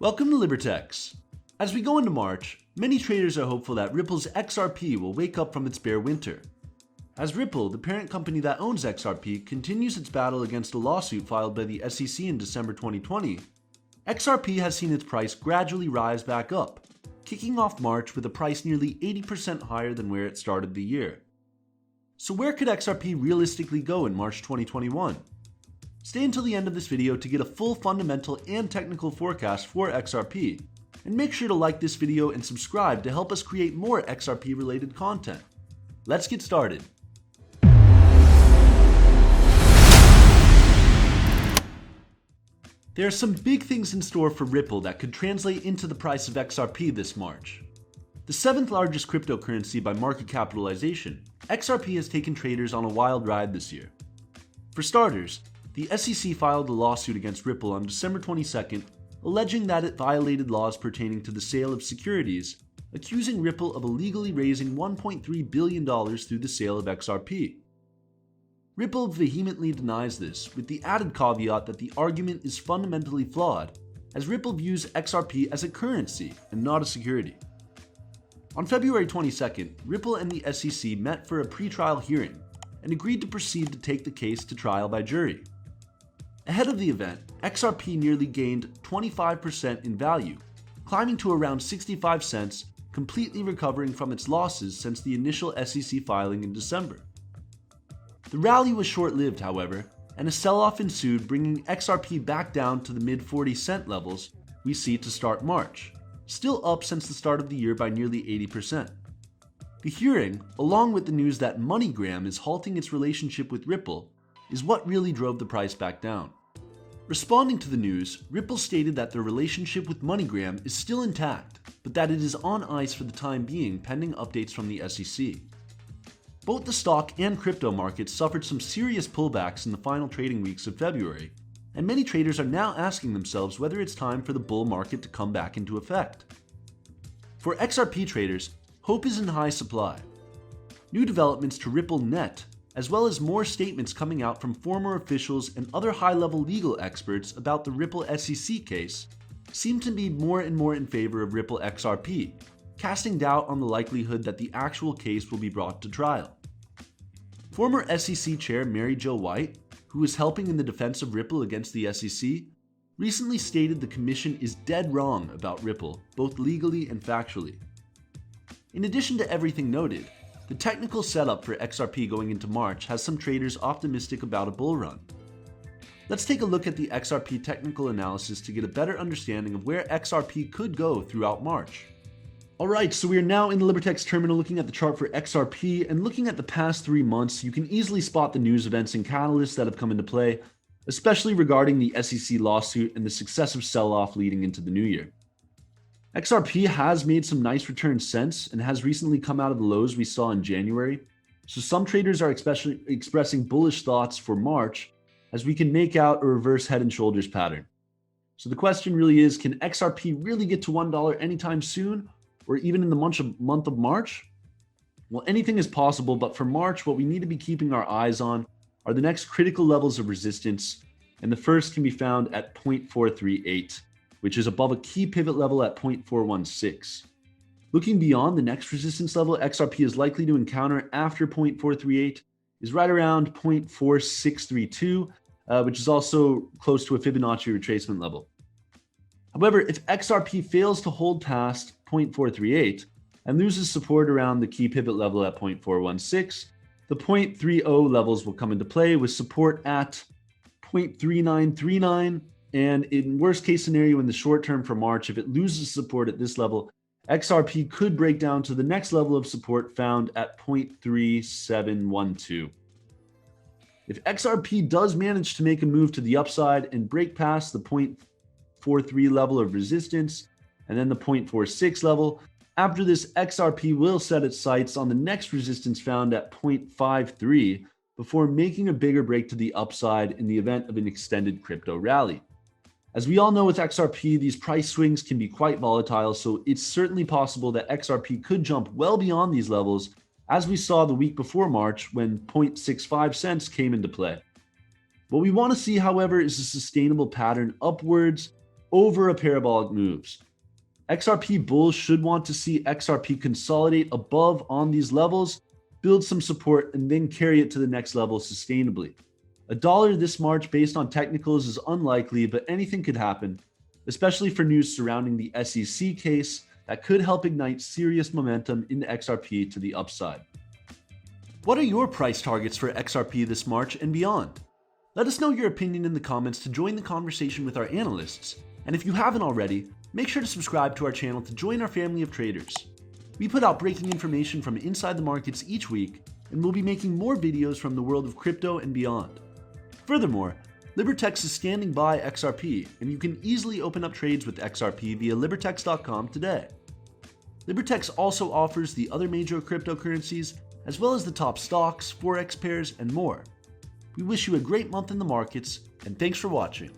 Welcome to Libertex. As we go into March, many traders are hopeful that Ripple's XRP will wake up from its bare winter. As Ripple, the parent company that owns XRP, continues its battle against a lawsuit filed by the SEC in December 2020, XRP has seen its price gradually rise back up, kicking off March with a price nearly 80% higher than where it started the year. So where could XRP realistically go in March 2021? Stay until the end of this video to get a full fundamental and technical forecast for XRP, and make sure to like this video and subscribe to help us create more XRP related content. Let's get started. There are some big things in store for Ripple that could translate into the price of XRP this March. The 7th largest cryptocurrency by market capitalization, XRP has taken traders on a wild ride this year. For starters, the SEC filed a lawsuit against Ripple on December 22nd, alleging that it violated laws pertaining to the sale of securities, accusing Ripple of illegally raising $1.3 billion through the sale of XRP. Ripple vehemently denies this, with the added caveat that the argument is fundamentally flawed, as Ripple views XRP as a currency and not a security. On February 22nd, Ripple and the SEC met for a pretrial hearing and agreed to proceed to take the case to trial by jury. Ahead of the event, XRP nearly gained 25% in value, climbing to around 65 cents, completely recovering from its losses since the initial SEC filing in December. The rally was short-lived, however, and a sell-off ensued, bringing XRP back down to the mid-40-cent levels we see to start March, still up since the start of the year by nearly 80%. The hearing, along with the news that MoneyGram is halting its relationship with Ripple, is what really drove the price back down. Responding to the news, Ripple stated that their relationship with MoneyGram is still intact, but that it is on ice for the time being pending updates from the SEC. Both the stock and crypto markets suffered some serious pullbacks in the final trading weeks of February, and many traders are now asking themselves whether it's time for the bull market to come back into effect. For XRP traders, hope is in high supply. New developments to Ripple Net, as well as more statements coming out from former officials and other high-level legal experts about the Ripple SEC case, seem to be more and more in favor of Ripple XRP, casting doubt on the likelihood that the actual case will be brought to trial. Former SEC Chair Mary Jo White, who is helping in the defense of Ripple against the SEC, recently stated the commission is dead wrong about Ripple, both legally and factually. In addition to everything noted, the technical setup for XRP going into March has some traders optimistic about a bull run. Let's take a look at the XRP technical analysis to get a better understanding of where XRP could go throughout March. Alright, so we are now in the Libertex terminal looking at the chart for XRP, and looking at the past 3 months, you can easily spot the news events and catalysts that have come into play, especially regarding the SEC lawsuit and the successive sell-off leading into the new year. XRP has made some nice returns since and has recently come out of the lows we saw in January, so some traders are especially expressing bullish thoughts for March as we can make out a reverse head and shoulders pattern. So the question really is, can XRP really get to $1 anytime soon, or even in the month of March? Well, anything is possible, but for March, what we need to be keeping our eyes on are the next critical levels of resistance, and the first can be found at 0.438. which is above a key pivot level at 0.416. Looking beyond the next resistance level XRP is likely to encounter after 0.438 is right around 0.4632, which is also close to a Fibonacci retracement level. However, if XRP fails to hold past 0.438 and loses support around the key pivot level at 0.416, the 0.30 levels will come into play with support at 0.3939. And in worst case scenario, in the short term for March, if it loses support at this level, XRP could break down to the next level of support found at 0.3712. If XRP does manage to make a move to the upside and break past the 0.43 level of resistance and then the 0.46 level, after this, XRP will set its sights on the next resistance found at 0.53 before making a bigger break to the upside in the event of an extended crypto rally. As we all know with XRP, these price swings can be quite volatile, so it's certainly possible that XRP could jump well beyond these levels, as we saw the week before March when 0.65 cents came into play. What we want to see, however, is a sustainable pattern upwards over a parabolic moves. XRP bulls should want to see XRP consolidate above on these levels, build some support, and then carry it to the next level sustainably. $1 this March based on technicals is unlikely, but anything could happen, especially for news surrounding the SEC case that could help ignite serious momentum in XRP to the upside. What are your price targets for XRP this March and beyond? Let us know your opinion in the comments to join the conversation with our analysts, and if you haven't already, make sure to subscribe to our channel to join our family of traders. We put out breaking information from inside the markets each week, and we'll be making more videos from the world of crypto and beyond. Furthermore, Libertex is standing by XRP, and you can easily open up trades with XRP via libertex.com today. Libertex also offers the other major cryptocurrencies, as well as the top stocks, forex pairs, and more. We wish you a great month in the markets, and thanks for watching.